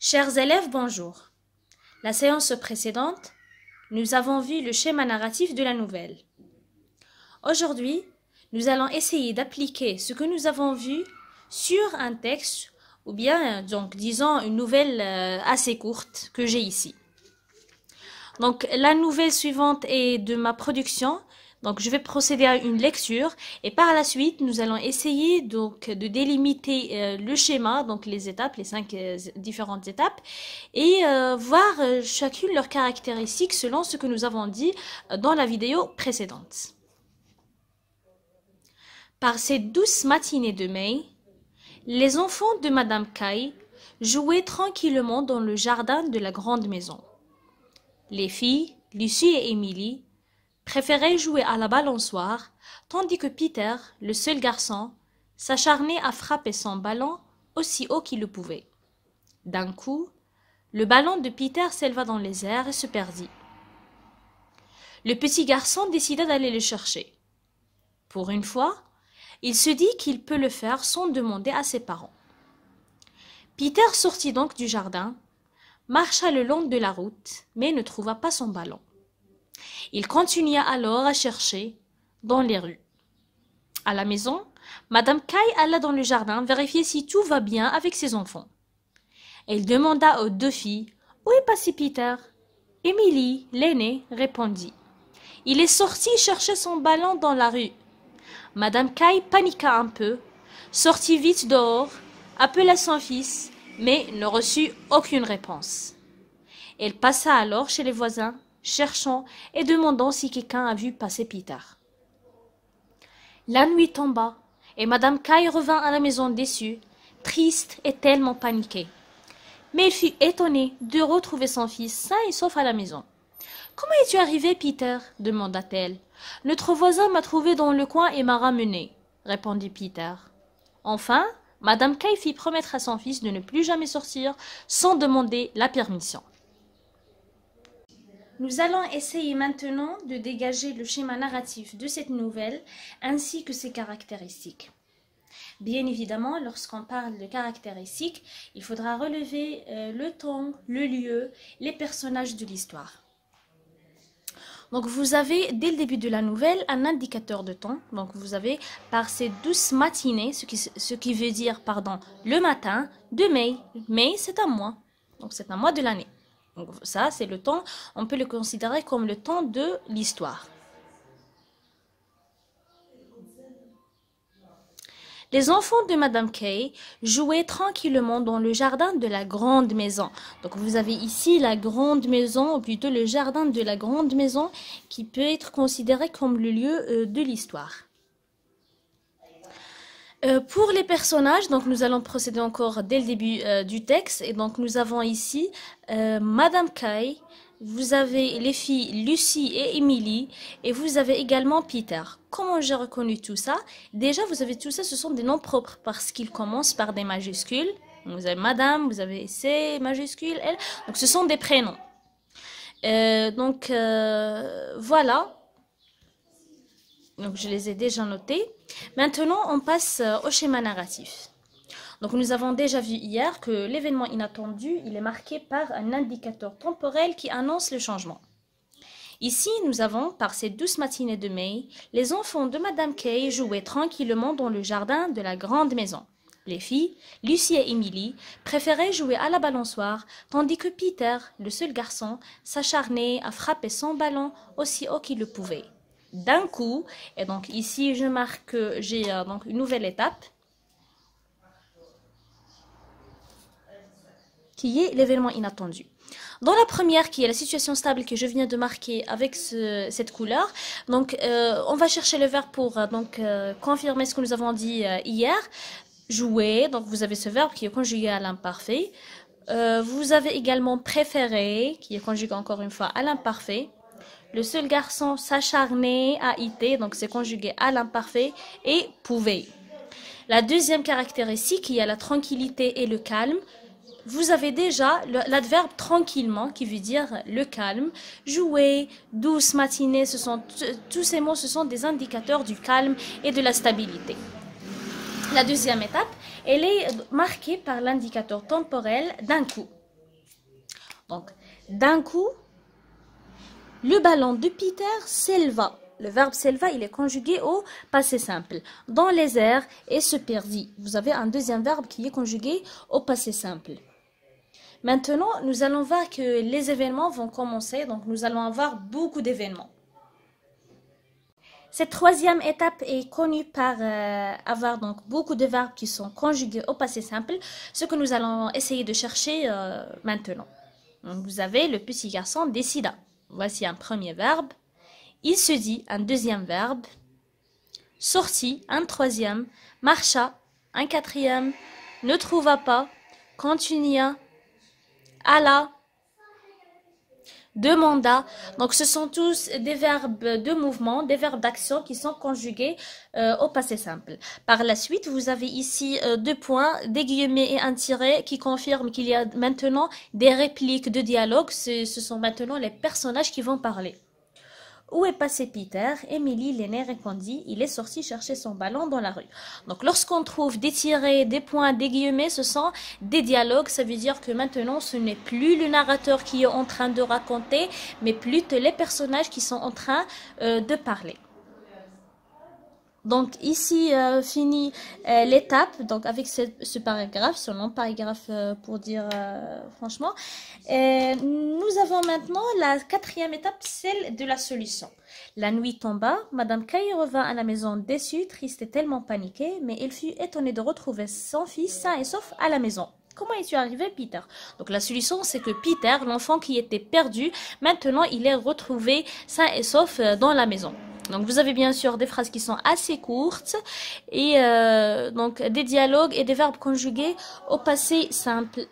Chers élèves, bonjour. La séance précédente, nous avons vu le schéma narratif de la nouvelle. Aujourd'hui, nous allons essayer d'appliquer ce que nous avons vu sur un texte ou bien, disons, une nouvelle assez courte que j'ai ici. Donc, la nouvelle suivante est de ma production. Donc, je vais procéder à une lecture et par la suite, nous allons essayer donc de délimiter le schéma, donc les étapes, les 5 différentes étapes, et voir chacune leurs caractéristiques selon ce que nous avons dit dans la vidéo précédente. Par ces douces matinées de mai, les enfants de Madame Caille jouaient tranquillement dans le jardin de la grande maison. Les filles, Lucie et Émilie, préférait jouer à la balançoire, tandis que Peter, le seul garçon, s'acharnait à frapper son ballon aussi haut qu'il le pouvait. D'un coup, le ballon de Peter s'éleva dans les airs et se perdit. Le petit garçon décida d'aller le chercher. Pour une fois, il se dit qu'il peut le faire sans demander à ses parents. Peter sortit donc du jardin, marcha le long de la route, mais ne trouva pas son ballon. Il continua alors à chercher dans les rues. À la maison, Madame Caille alla dans le jardin vérifier si tout va bien avec ses enfants. Elle demanda aux deux filles « Où est passé Peter ?» Émilie, l'aînée, répondit « Il est sorti chercher son ballon dans la rue. » Madame Caille paniqua un peu, sortit vite dehors, appela son fils, mais ne reçut aucune réponse. Elle passa alors chez les voisins, cherchant et demandant si quelqu'un a vu passer Peter. La nuit tomba et Madame Caille revint à la maison déçue, triste et tellement paniquée. Mais elle fut étonnée de retrouver son fils sain et sauf à la maison. « Comment es-tu arrivé, Peter ?» demanda-t-elle. « Notre voisin m'a trouvé dans le coin et m'a ramené, » répondit Peter. Enfin, Madame Caille fit promettre à son fils de ne plus jamais sortir sans demander la permission. Nous allons essayer maintenant de dégager le schéma narratif de cette nouvelle ainsi que ses caractéristiques. Bien évidemment, lorsqu'on parle de caractéristiques, il faudra relever le temps, le lieu, les personnages de l'histoire. Donc vous avez, dès le début de la nouvelle, un indicateur de temps. Donc vous avez par ces douces matinées, ce qui veut dire, le matin de mai. Mai, c'est un mois. Donc c'est un mois de l'année. Donc ça, c'est le temps, on peut le considérer comme le temps de l'histoire. Les enfants de Madame Caille jouaient tranquillement dans le jardin de la grande maison. Donc vous avez ici la grande maison, ou plutôt le jardin de la grande maison, qui peut être considéré comme le lieu de l'histoire. Pour les personnages, donc nous allons procéder encore dès le début du texte. Et donc nous avons ici Madame Caille, vous avez les filles Lucie et Émilie, et vous avez également Peter. Comment j'ai reconnu tout ça? Déjà, vous avez tout ça, ce sont des noms propres parce qu'ils commencent par des majuscules. Vous avez Madame, vous avez C majuscule, L. Donc ce sont des prénoms. Voilà. Donc je les ai déjà notés. Maintenant, on passe au schéma narratif. Donc nous avons déjà vu hier que l'événement inattendu, il est marqué par un indicateur temporel qui annonce le changement. Ici, nous avons, par ces douces matinées de mai, les enfants de Madame Caille jouaient tranquillement dans le jardin de la grande maison. Les filles, Lucie et Émilie, préféraient jouer à la balançoire, tandis que Peter, le seul garçon, s'acharnait à frapper son ballon aussi haut qu'il le pouvait. D'un coup, et donc ici je marque que j'ai donc une nouvelle étape, qui est l'événement inattendu. Dans la première, qui est la situation stable que je viens de marquer avec cette couleur, donc on va chercher le verbe pour confirmer ce que nous avons dit hier. Jouer, donc vous avez ce verbe qui est conjugué à l'imparfait. Vous avez également préféré, qui est conjugué encore une fois à l'imparfait. Le seul garçon s'acharnait à iter, donc c'est conjugué à l'imparfait, et pouvait. La deuxième caractéristique, qui est la tranquillité et le calme. Vous avez déjà l'adverbe tranquillement qui veut dire le calme, jouer, douce matinée, tous ces mots ce sont des indicateurs du calme et de la stabilité. La deuxième étape, elle est marquée par l'indicateur temporel d'un coup. Donc, d'un coup, le ballon de Peter s'éleva. Le verbe s'éleva, il est conjugué au passé simple. Dans les airs et se perdit. Vous avez un deuxième verbe qui est conjugué au passé simple. Maintenant, nous allons voir que les événements vont commencer. Donc, nous allons avoir beaucoup d'événements. Cette troisième étape est connue par avoir donc beaucoup de verbes qui sont conjugués au passé simple, ce que nous allons essayer de chercher maintenant. Donc, vous avez le petit garçon décida. Voici un premier verbe. Il se dit, un deuxième verbe. Sortit, un troisième. Marcha, un quatrième. Ne trouva pas. Continua. Alla. Demanda. Donc, ce sont tous des verbes de mouvement, des verbes d'action qui sont conjugués au passé simple. Par la suite, vous avez ici deux points, des guillemets et un tiret qui confirment qu'il y a maintenant des répliques de dialogue. Ce sont maintenant les personnages qui vont parler. Où est passé Peter? Émilie, l'aînée, répondit. Il est sorti chercher son ballon dans la rue. Donc, lorsqu'on trouve des tirets, des points, des guillemets, ce sont des dialogues. Ça veut dire que maintenant, ce n'est plus le narrateur qui est en train de raconter, mais plutôt les personnages qui sont en train de parler. Donc ici finit l'étape, donc avec ce paragraphe, ce long paragraphe pour dire franchement. Nous avons maintenant la quatrième étape, celle de la solution. La nuit tomba, Madame Caille revint à la maison déçue, triste et tellement paniquée, mais elle fut étonnée de retrouver son fils sain et sauf à la maison. Comment es-tu arrivé, Peter? Donc la solution, c'est que Peter, l'enfant qui était perdu, maintenant il est retrouvé sain et sauf dans la maison. Donc vous avez bien sûr des phrases qui sont assez courtes et donc des dialogues et des verbes conjugués au passé simple.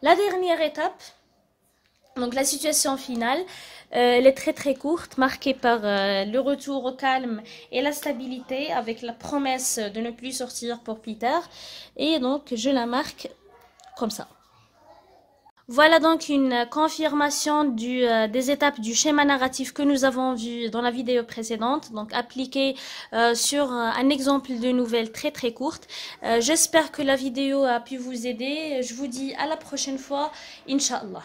La dernière étape, donc la situation finale, elle est très courte, marquée par le retour au calme et la stabilité avec la promesse de ne plus sortir pour Peter. Et donc je la marque comme ça. Voilà donc une confirmation des étapes du schéma narratif que nous avons vu dans la vidéo précédente, donc appliqué sur un exemple de nouvelle très courte. J'espère que la vidéo a pu vous aider. Je vous dis à la prochaine fois, Inch'Allah.